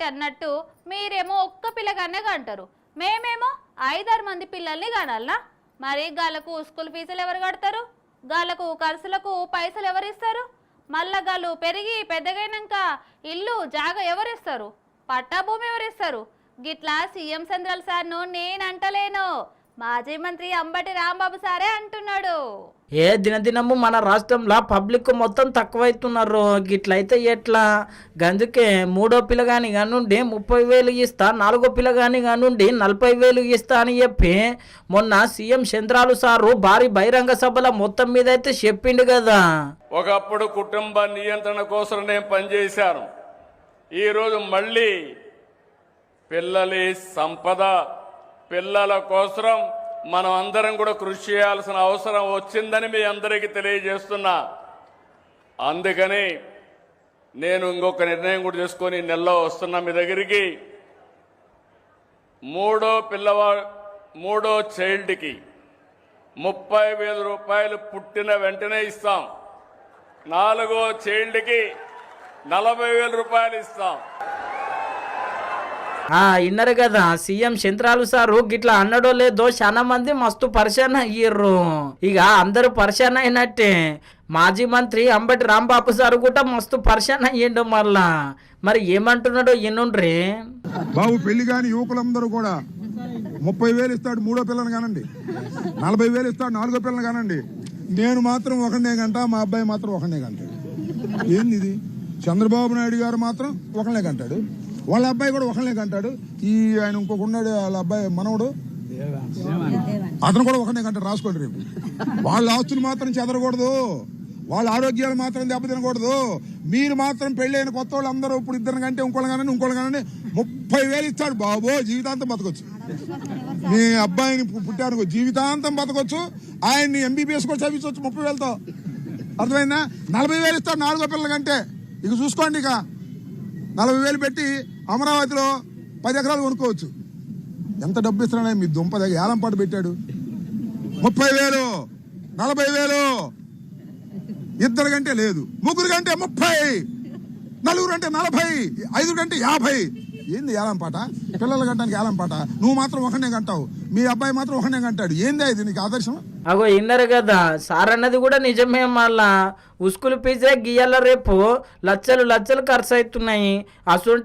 అన్నట్టు మీరేమో ఒక్క పిల్లగానే కంటారు, మేమేమో 5-6 మంది పిల్లల్ని కనాలనా? మరి గాళ్ళకు స్కూల్ ఫీజులు ఎవరు కడతారు? గాళ్ళకు ఖర్చులకు పైసలు ఎవరు ఇస్తారు? మళ్ళా గాళ్ళు పెరిగి పెద్దగైనాక ఇల్లు జాగా ఎవరిస్తారు? పట్టా భూమి ఎవరిస్తారు? గిట్లా సీఎం చంద్రల్ సార్ను నేనంటలేను, మాజీ మంత్రి అంబటి రాంబాబు సారే అంటున్నాడు. దినదినము మన రాష్ట్రంలో పబ్లిక్ మొత్తం తక్కువైతున్నారు. గిట్లయితే ఎట్లా? గందుకే 3వ పిల్లగాని కానుండి 30,000 ఇస్తా, 4వ పిల్లగాని కానుండి 40,000 ఇస్తా అని చెప్పి మొన్న సీఎం చంద్రాలు సారు భారీ బహిరంగ సభల మొత్తం మీద అయితే చెప్పిండు కదా. ఒకప్పుడు కుటుంబ నియంత్రణ కోసం నేను పనిచేశాను. ఈరోజు మళ్ళీ పిల్లలి సంపద, పిల్లల కోసం మనం అందరం కూడా కృషి చేయాల్సిన అవసరం వచ్చిందని మీ అందరికీ తెలియజేస్తున్నా. అందుకని నేను ఇంకొక నిర్ణయం కూడా చేసుకొని నెలలో వస్తున్నా మీ దగ్గరికి. మూడో చైల్డ్కి 30,000 రూపాయలు పుట్టిన వెంటనే ఇస్తాం. 4వ చైల్డ్కి 40,000 రూపాయలు ఇస్తాం. ఇన్నరు కదా సీఎం చంద్రాలు సారు గిట్లా అన్నడో లేదో చాలా మంది మస్తు పరిశాన్ అయ్యిర్రు. ఇక అందరూ పరిశాన్ అయినట్టే మాజీ మంత్రి అంబటి రాంబాబు సారు కూడా మస్తు పరిశాన్ అయ్యిండు. మళ్ళా మరి ఏమంటున్నాడో ఎన్నుండ్రి. బాబు పెళ్లి కాని యువకులందరూ కూడా 30,000 ఇస్తాడు 3వ పిల్లని కానండి, 40,000 ఇస్తాడు 4వ పిల్లని కానండి. నేను మాత్రం ఒకనే గంట, మా అబ్బాయి మాత్రం ఒకనే గంటాడు. ఏంది ఇది? చంద్రబాబు నాయుడు గారు మాత్రం ఒకనే గంటాడు, వాళ్ళ అబ్బాయి కూడా ఒకనే కంటాడు. ఆయన ఇంకొక ఉన్నాడు, వాళ్ళ అబ్బాయి మనవడు, అతను కూడా ఒకనే కంటాడు. రాసుకోండి, రేపు వాళ్ళ ఆస్తులు మాత్రం చెదరకూడదు, వాళ్ళ ఆరోగ్యాలు మాత్రం దెబ్బతినకూడదు. మీరు మాత్రం పెళ్ళైన కొత్త వాళ్ళు అందరూ ఇప్పుడు ఇద్దరు కంటే ఇంకోళ్ళు కానీ 30,000 ఇస్తాడు. బాబో జీవితాంతం బతకొచ్చు. మీ అబ్బాయిని పుట్టారు జీవితాంతం బతకొచ్చు. ఆయన్ని ఎంబీబీఎస్ కూడా చదివించవచ్చు 30,000తో. అర్థమైందా? 40,000 ఇస్తాడు 4వ పిల్లల కంటే. ఇక చూసుకోండి, ఇక 40,000 పెట్టి అమరావతిలో 10 ఎకరాలు కొనుక్కోవచ్చు. ఎంత డబ్బు ఇస్తున్నాడే మీ దుంప దగ్గర ఏలం పాటు పెట్టాడు. 30,000, 40,000, ఇద్దరు కంటే లేదు, ముగ్గురు కంటే 30, నలుగురు అంటే 40, 5 కంటే 50. ఏంది ఏలం పాట? పిల్లల గంటానికి ఏలం పాట. నువ్వు మాత్రం ఒకనే గంటావు, మీ అబ్బాయి మాత్రం ఒకనే గంటాడు. ఏంది ఇది నీకు ఆదర్శం? అగో ఇన్నరు కదా సార్ అన్నది కూడా నిజమే. మళ్ళా స్కూల్ ఫీజే గియ్యాల రేపు లక్షలు ఖర్చు అవుతున్నాయి. అసలు